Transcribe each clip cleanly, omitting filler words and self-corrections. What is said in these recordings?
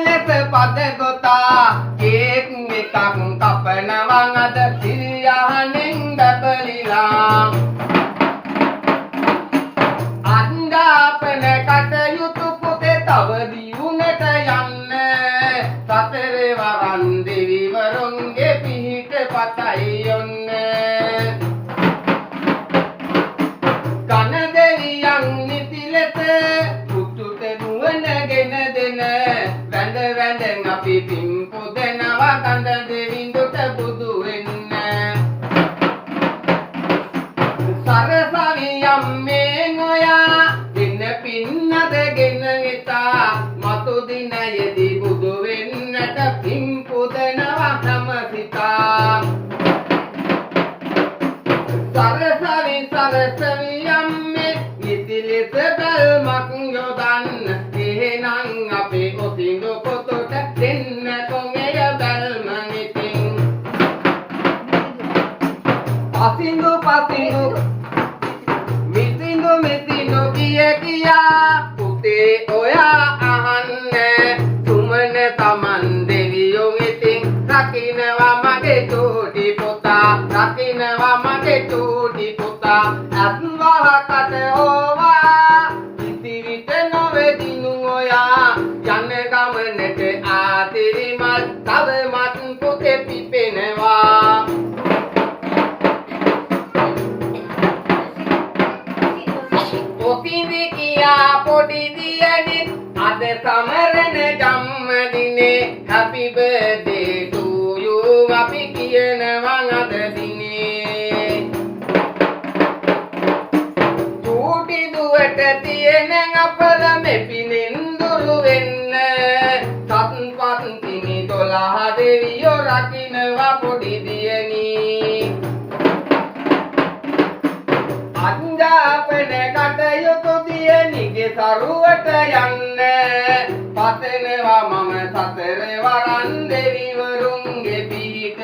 ලෙස පද ගොතා කේක් එකක් කපනවන් අද සිරියහනෙන් බබලිලා අන්දාපන කටයුතු පුතේ තව දියුණට යන්න සතර වරන් දෙවිවරුන්ගේ පිහිට පතයි යොන්න කන දෙවියන් නිති ලෙස පුතුට නුවණගෙන දෙන වැඳ වැඳ අපි පින් පුදනවා කඳ දෙවිඳුට බුදු වෙන්න සරසවියම් මේ නොයා දින පින්නදගෙන ඉතා මතු දිනයේදී බුදු වෙන්නට පින් පුදනවා නමසිතා සරසවියම් මේ ඉතිලිස බල්මක් යොදන්න එහෙනම් අපේ ඔසිඳු පොතට දෙන්න කොඟය බල්ම නිතින් පසිඳු මිතිඳු කිය කියා පුතේ ඔයා අහන්න සුමන තමන් දෙවියෝ ඉතින් රකින්නවා මගේ චූටි පුතා රකින්නවා මගේ චූටි පුතා අත්වහකට හොවා ඉතිවිත නොවේදිනු ඔයා යන ගමනට ආතිරිමත් තව මත් පුතේ පිපෙනවා ඔතිවි කියා පොඩි දියණි අද සමරන ජන්මදිනේ happy birthday to you අපි කියනවා අද දිනේ චූටි දුවට තියෙන අපල මෙපිනෙන් දුරු වෙන්න සත්පත් තිනි 12 දෙවියෝ රකින්නවා පොඩි දියණි අන්දාපන කටයුතු දියණිගේ සරුවට යන්න පතනවා මම සතර වරන් දෙවිවරුන්ගේ පිහිට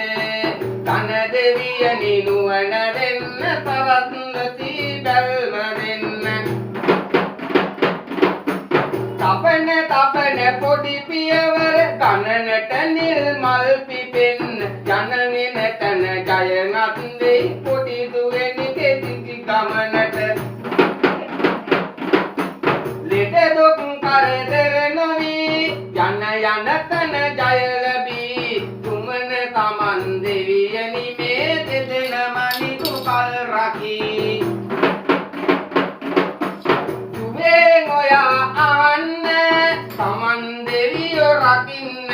කන දෙවියනි නුවණ දෙන්න තරත්නති බල්ම දෙන්න තපන පොඩි පියවර කනනට නිල්මල් පිපෙන්න ජනනෙන තන ජයනත් දෙයි පොඩි දුවෙනිගේ දිගි ගමනට ලෙඩ දුක් කරදර නොවි යන තන ජය ලැබී තුමන තමන් දෙවියනි මේ දෙදෙන මනිතු කල් රකී දුවේ ඔයා අහන්න තමන් දෙවියෝ රකින්න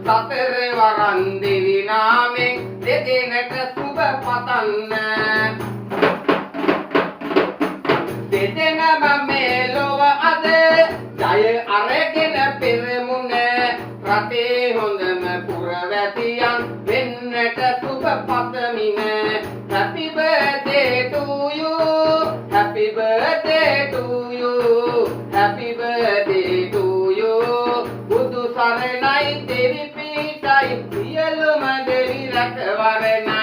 සතර වරන් දෙවි නාමෙන් දෙදෙනට සුබ පතන්න දෙදෙනම මේ ලොව අද ජය අරගෙන පෙරමුණ රටේ හොඳම පුරවැසියන් වෙන්නට සුබ පතමින happy birthday to you happy birthday to you happy birthday to you බුදු සරණයි දෙවි පීඨයි සියලුම දෙවි රැකවරණයි